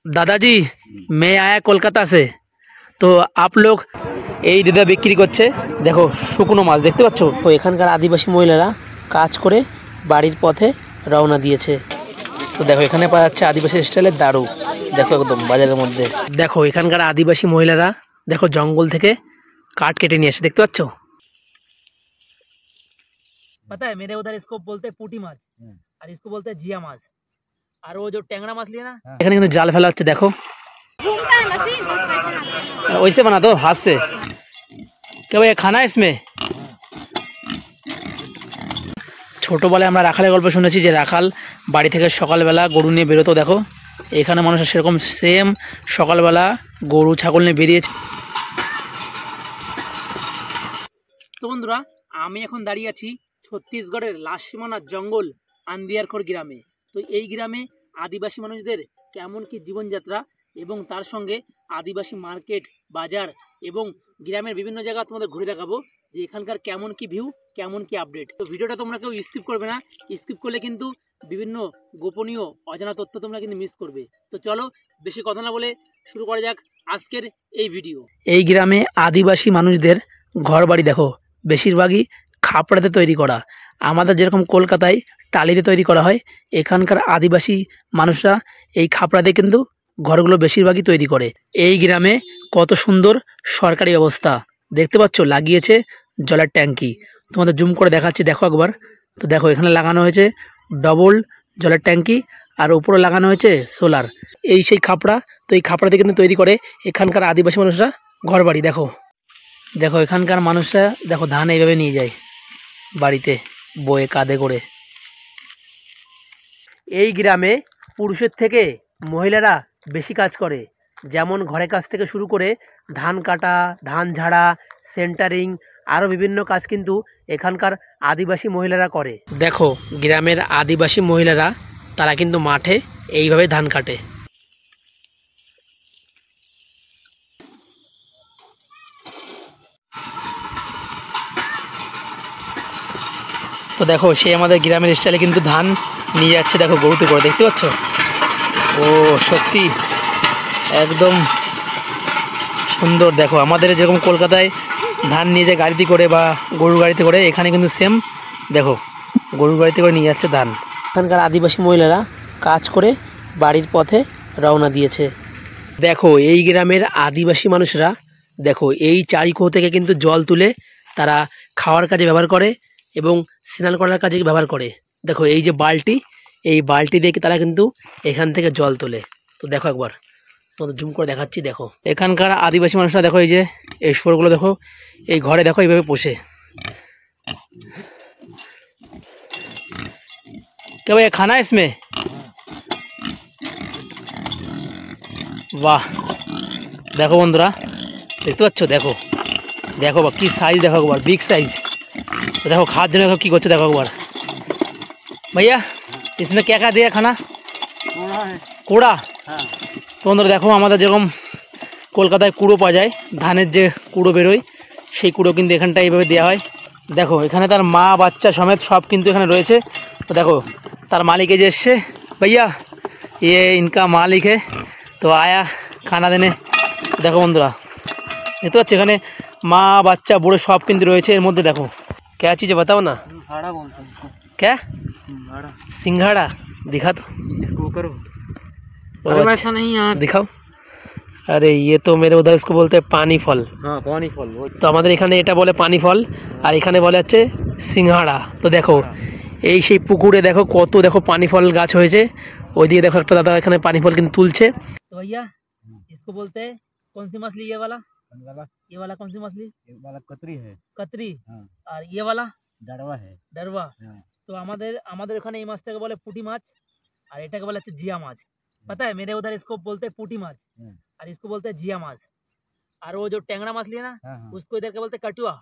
दादाजी मैं आया कोलकाता से। तो आप लोग এই দিদা বিক্রি করছে, দেখো শুকনো মাছ দেখতে পাচ্ছ। তো এখানকার আদিবাসী মহিলারা কাজ করে বাড়ির পথে রওনা দিয়েছে। তো দেখো এখানে পাওয়া যাচ্ছে আদিবাসী স্টাইলের দারু, দেখো একদম বাজারের মধ্যে। দেখো এখানকার আদিবাসী মহিলারা দেখো জঙ্গল থেকে কাঠ কেটে নিয়ে আসে, দেখতে পাচ্ছ। पता है मेरे उधर इसको बोलते हैं पुटी माछ और इसको बोलते हैं जिया माछ। और वो जो टेंगड़ा माछ लिया ना, এখানে কিন্তু জাল ফেলা হচ্ছে, দেখো वैसे बना दो हाथ से। क्या भाई खाना है इसमें? ছোটবেলায় আমরা রাখালের গল্প শুনেছি যে রাখাল বাড়ি থেকে সকালবেলা গরু নিয়ে বেরোতো। দেখো এখানে মানুষের সেরকম সেম সকালবেলা গরু ছাগল নিয়ে বেরিয়েছে। তো বন্ধুরা আমি এখন দাঁড়িয়ে আছি ছত্তিশগড়ের লাস্ট সীমানার জঙ্গল আন্দিয়ারখোর গ্রামে। তো এই গ্রামে আদিবাসী মানুষদের কেমন কি জীবনযাত্রা এবং তার সঙ্গে আদিবাসী মার্কেট বাজার এবং গ্রামের বিভিন্ন জায়গা তোমাদের ঘুরে দেখাবো যে এখানকার কেমন কি ভিউ, কেমন কি আপডেট। তো ভিডিওটা তোমরা কেউ স্কিপ করবে না, স্কিপ করলে কিন্তু বিভিন্ন গোপনীয় অজানা তথ্য তোমরা কিন্তু মিস করবে। তো চলো বেশি কথা না বলে শুরু করা যাক আজকের এই ভিডিও। এই গ্রামে আদিবাসী মানুষদের ঘর বাড়ি দেখো বেশিরভাগই খাপড়াতে তৈরি করা। আমাদের যেরকম কলকাতায় টালিতে তৈরি করা হয়, এখানকার আদিবাসী মানুষরা এই খাপড়াতে কিন্তু ঘরগুলো বেশিরভাগই তৈরি করে। এই গ্রামে কত সুন্দর সরকারি ব্যবস্থা দেখতে পাচ্ছ, লাগিয়েছে জলের ট্যাঙ্কি। তোমাদের জুম করে দেখাচ্ছি, দেখো একবার। তো দেখো এখানে লাগানো হয়েছে ডবল জলের ট্যাঙ্কি আর উপরে লাগানো হয়েছে সোলার। এই সেই খাপড়া, তো এই খাপড়াতে কিন্তু তৈরি করে এখানকার আদিবাসী মানুষরা ঘর বাড়ি। দেখো দেখো এখানকার মানুষরা দেখো ধান এইভাবে নিয়ে যায় বাড়িতে বয়ে কাঁধে করে। এই গ্রামে পুরুষের থেকে মহিলারা বেশি কাজ করে, যেমন ঘরের কাজ থেকে শুরু করে ধান কাটা, ধান ঝাড়া, সেন্টারিং আরও বিভিন্ন কাজ কিন্তু এখানকার আদিবাসী মহিলারা করে। দেখো গ্রামের আদিবাসী মহিলারা তারা কিন্তু মাঠে এইভাবে ধান কাটে। তো দেখো সে আমাদের গ্রামের স্টাইলে কিন্তু ধান নিয়ে যাচ্ছে, দেখো গরুতে করে, দেখতে পাচ্ছ। ও সত্যি একদম সুন্দর। দেখো আমাদের যেরকম কলকাতায় ধান নিয়ে যায় গাড়িতে করে বা গরুর গাড়িতে করে, এখানে কিন্তু সেম দেখো গরুর গাড়িতে করে নিয়ে যাচ্ছে ধান। এখানকার আদিবাসী মহিলারা কাজ করে বাড়ির পথে রওনা দিয়েছে। দেখো এই গ্রামের আদিবাসী মানুষরা দেখো এই চারিকোহ থেকে কিন্তু জল তুলে তারা খাওয়ার কাজে ব্যবহার করে এবং স্নান করার কাজে ব্যবহার করে। দেখো এই যে বালতি, এই বালতি দিয়ে তারা কিন্তু এখান থেকে জল তোলে। তো দেখো একবার তোমাদের জুম করে দেখাচ্ছি। দেখো এখানকার আদিবাসী মানুষরা দেখো এই যে এই শুয়োরগুলো দেখো এই ঘরে দেখো এইভাবে পোষে। क्या भैया खाना है इसमें? বাহ দেখো বন্ধুরা দেখতে পাচ্ছ, দেখো দেখো বা কি সাইজ, দেখো একবার বিগ সাইজ। तो देखो खाद जन की करছে देखो একবার। भैया इसमें क्या क्या दिया खाना? কুড়া। তো বন্ধুরা দেখো আমাদের যেরকম কলকাতায় কুড়ো পাওয়া যায়, ধানের যে কুড়ো বেরোয় সেই কুড়ো কিন্তু এখানটায় এইভাবে দেওয়া হয়। দেখো এখানে তার মা বাচ্চা সমেত সব কিন্তু এখানে রয়েছে। তো দেখো তার মালিক এই যে এসছে, भैया ये इनका मालिक है तो आया खाना देने। দেখো বন্ধুরা দেখতে পাচ্ছ এখানে মা বাচ্চা বুড়ো সব কিন্তু রয়েছে এর মধ্যে। দেখো क्या चीज़ है बताओ ना? सिंघाड़ा बोलते हैं इसको। क्या? सिंघाड़ा दिखा दो इसको, करो। अरे ऐसा नहीं यार, दिखाओ। अरे ये तो मेरे उधर इसको बोलते हैं पानी फल। हाँ पानी फल। तो हमारे এখানে এটা বলে পানি ফল আর এখানে বলে হচ্ছে সিংহাড়া। তো দেখো এই সেই পুকুরে দেখো কত দেখো পানি ফল গাছ হয়েছে, ওইদিকে দেখো একটা দাদা এখানে পানি ফল কিন্তু তুলছে। তো भैया इसको बोलते हैं कौन सी मछली ये वाला? ये वाला कौन सी मछली? ये वाला कतरी है। कतरी। हाँ। और ये वाला डरवा है। डरवा। हाँ। तो আমাদের ওখানে এই মাছটাকে বলে পুঁটি মাছ আর এটাকে বলে হচ্ছে জিয়া মাছ। पता है मेरे उधर इसको बोलते हैं पुटी माछ और इसको बोलते हैं जिया माछ। और वो जो टेंगड़ा माछ लिया ना, उसको इधर के बोलते हैं कटुआ।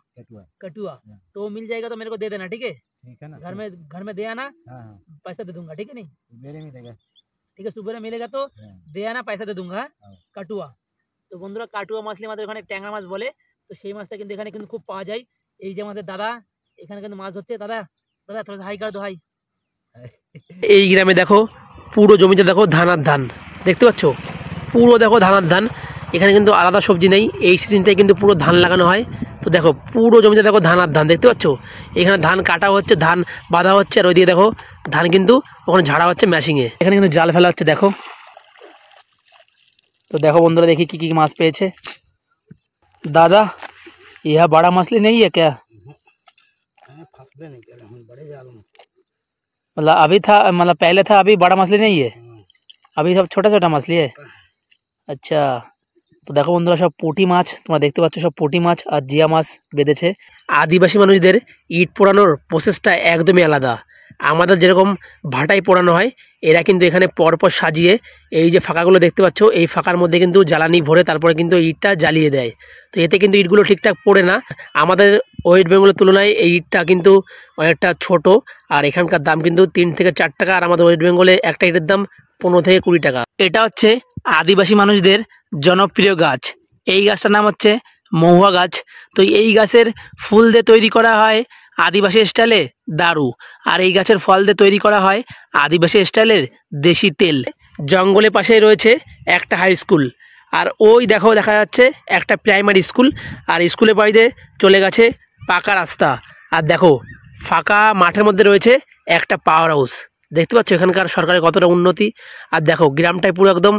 कटुआ। तो वो मिल जाएगा तो मेरे को दे देना, ठीक है? ठीक है ना। घर में दे आना, पैसा दे दूंगा, ठीक है? नहीं मेरे मिलेगा, ठीक है? सुबह मिलेगा तो दे आना, पैसा दे दूंगा। কাটুয়া। তো বন্ধুরা কাটুয়া মাছলি আমাদের ওখানে ট্যাংরা মাছ বলে। তো সেই মাছটা কিন্তু এখানে কিন্তু খুব পাওয়া যায়। এই যে আমাদের দাদা এখানে কিন্তু মাছ ধরছে। দাদা দাদা थोड़ा হাই কর দো, হাই। এই গ্রামে দেখো পুরো জমিতে দেখো ধান আর ধান দেখতে পাচ্ছ। পুরো দেখো ধানের ধান, এখানে কিন্তু আলাদা সবজি নেই, এই সিজনটাই কিন্তু পুরো ধান লাগানো হয়। তো দেখো পুরো জমিতে দেখো ধান আর ধান, দেখতে পাচ্ছ? এখানে ধান কাটা হচ্ছে, ধান বাঁধা হচ্ছে, আর ওইদিকে দেখো ধান কিন্তু ওখানে ঝাড়া হচ্ছে মেশিনে। এখানে কিন্তু জাল ফেলা হচ্ছে দেখো। তো দেখো বন্ধুরা, দেখি কি কি মাছ পেয়েছে। दादा यह बड़ा मछली नहीं है क्या? मतलब अभी था, मतलब पहले था, अभी बड़ा मछली नहीं है, अभी सब छोटा छोटा मछली है। अच्छा, তো দেখো বন্ধুরা সব পুঁটি মাছ তোমরা দেখতে পাচ্ছ, সব পুঁটি মাছ আর জিয়া মাছ বেঁধেছে। আদিবাসী মানুষদের ইট পোড়ানোর প্রসেসটা একদমই আলাদা। আমাদের যেরকম ভাটায় পোড়ানো হয়, এরা কিন্তু এখানে পরপর সাজিয়ে এই যে ফাঁকাগুলো দেখতে পাচ্ছ, এই ফাঁকার মধ্যে কিন্তু জ্বালানি ভরে তারপরে কিন্তু ইটটা জ্বালিয়ে দেয়। তো এতে কিন্তু ইটগুলো ঠিকঠাক পড়ে না। আমাদের ওয়েস্ট বেঙ্গলের তুলনায় এই ইটটা কিন্তু অনেকটা ছোট, আর এখানকার দাম কিন্তু 3 থেকে 4 টাকা, আর আমাদের ওয়েস্ট বেঙ্গলে একটা ইটের দাম 15 থেকে 20 টাকা। এটা হচ্ছে আদিবাসী মানুষদের জনপ্রিয় গাছ। এই গাছটার নাম হচ্ছে মহুয়া গাছ। তো এই গাছের ফুল দিয়ে তৈরি করা হয় আদিবাসী স্টাইলে দারু, আর এই গাছের ফল দিয়ে তৈরি করা হয় আদিবাসী স্টাইলের দেশি তেল। জঙ্গলের পাশেই রয়েছে একটা হাই স্কুল, আর ওই দেখো দেখা যাচ্ছে একটা প্রাইমারি স্কুল, আর স্কুলের বাড়িতে চলে গেছে পাকা রাস্তা। আর দেখো ফাঁকা মাঠের মধ্যে রয়েছে একটা পাওয়ার হাউস। দেখতে পাচ্ছ এখানকার সরকারের কতটা উন্নতি। আর দেখো গ্রামটায় পুরো একদম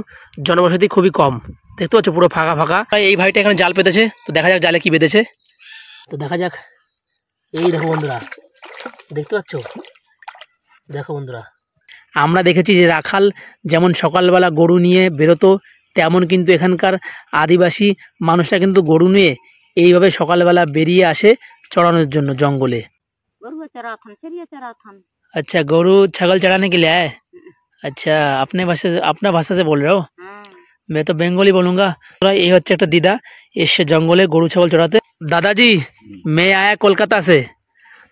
জনবসতি খুবই কম, দেখতে পাচ্ছ পুরো ফাঁকা ফাঁকা। এই ভাইটা এখানে জাল পেতেছে, তো দেখা যাক জালে কি বেঁধেছে। তো দেখা যাক, এই দেখো বন্ধুরা, দেখতে পাচ্ছ? দেখো বন্ধুরা, আমরা দেখেছি যে রাখাল যেমন সকালবেলা গরু নিয়ে বেরোতো, তেমন কিন্তু এখানকার আদিবাসী মানুষরা কিন্তু গরু নিয়ে এইভাবে সকালবেলা বেরিয়ে আসে চড়ানোর জন্য জঙ্গলে। अच्छा, गरु छगल चढ़ाने के लिए आए? अच्छा, अपना भाषा से बोल रहे हो? मैं तो बंगाली बोलूँगा। ये হচ্ছে একটা দিদা এসে জঙ্গলে গরু ছাগল চড়াতে। दादाजी, मैं आया कोलकाता से,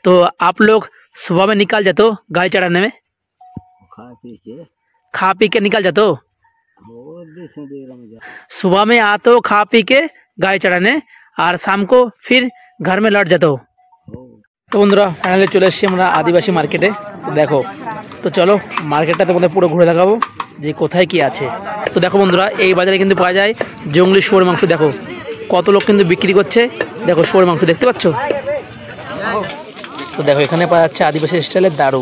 तो आप लोग सुबह में निकल जाते हो गाय चढ़ाने में? खा पी के निकल जाते हो? सुबह में आते हो खा पी के गाय चढ़ाने, और शाम को फिर घर में लौट जाते हो। তো বন্ধুরা ফাইনালি চলে এসেছি আমরা আদিবাসী মার্কেটে। দেখো, তো চলো মার্কেটটা তোমাদের পুরো ঘুরে দেখাবো যে কোথায় কি আছে। তো দেখো বন্ধুরা, এই বাজারে কিন্তু পাওয়া যায় জঙ্গলি শুয়োর মাংস। দেখো কত লোক কিন্তু বিক্রি করছে, দেখো শুয়োর মাংস দেখতে পাচ্ছ। তো দেখো এখানে পাওয়া যাচ্ছে আদিবাসী স্টাইলের দারু,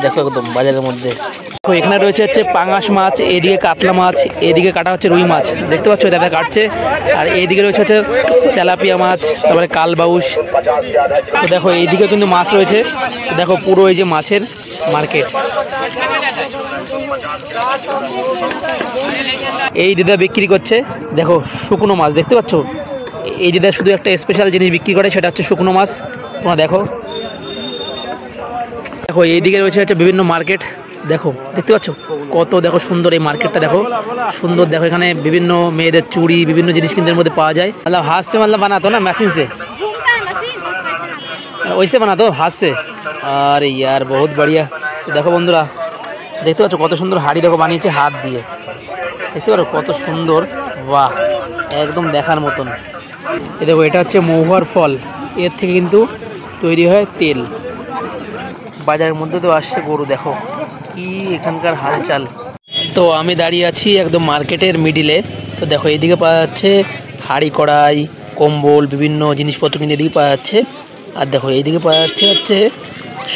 দেখো একদম বাজারের মধ্যে। তো এখানে রয়েছে হচ্ছে পাঙাশ মাছ, এদিকে কাতলা মাছ, এদিকে কাটা হচ্ছে রুই মাছ, দেখতে পাচ্ছ দাদা কাটছে। আর এইদিকে রয়েছে হচ্ছে তেলাপিয়া মাছ, তারপরে কালবাউস। তো দেখো এইদিকে কিন্তু মাছ রয়েছে। দেখো পুরো এই যে মাছের মার্কেট। এই দিদা বিক্রি করছে, দেখো শুকনো মাছ দেখতে পাচ্ছ। এই দিদা শুধু একটা স্পেশাল জিনিস বিক্রি করে, সেটা হচ্ছে শুকনো মাছ। তোমরা দেখো, দেখো এইদিকে রয়েছে হচ্ছে বিভিন্ন মার্কেট। দেখো দেখতে পাচ্ছ কত, দেখো সুন্দর এই মার্কেটটা, দেখো সুন্দর। দেখো এখানে বিভিন্ন মেয়েদের চুড়ি, বিভিন্ন জিনিস কিন্তু এর মধ্যে পাওয়া যায়। मतलब हाथ से मतलब बनाते हो ना, मशीन से? वैसे बनाते हो हाथ से? अरे यार बहुत बढ़िया। তো দেখো বন্ধুরা, দেখতে পাচ্ছ কত সুন্দর হাড়ি, দেখো বানিয়েছে হাত দিয়ে, দেখতে পারো কত সুন্দর, বাহ একদম দেখার মতন। এই দেখো এটা হচ্ছে মহুয়ার ফল, এর থেকে কিন্তু তৈরি হয় তেল। বাজারের মধ্যে তো আসছে গরু, দেখো কি এখানকার হালচাল। তো আমি দাঁড়িয়ে আছি একদম মার্কেটের মিডিলে। তো দেখো এইদিকে পাওয়া যাচ্ছে হাঁড়ি কড়াই, কম্বল, বিভিন্ন জিনিসপত্র কিন্তু এদিকে পাওয়া যাচ্ছে। আর দেখো এইদিকে পাওয়া যাচ্ছে হচ্ছে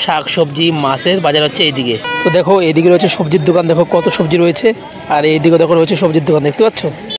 শাক সবজি, মাছের বাজার হচ্ছে এইদিকে। তো দেখো এইদিকে রয়েছে সবজির দোকান, দেখো কত সবজি রয়েছে। আর এইদিকে দেখো রয়েছে সবজির দোকান, দেখতে পাচ্ছ।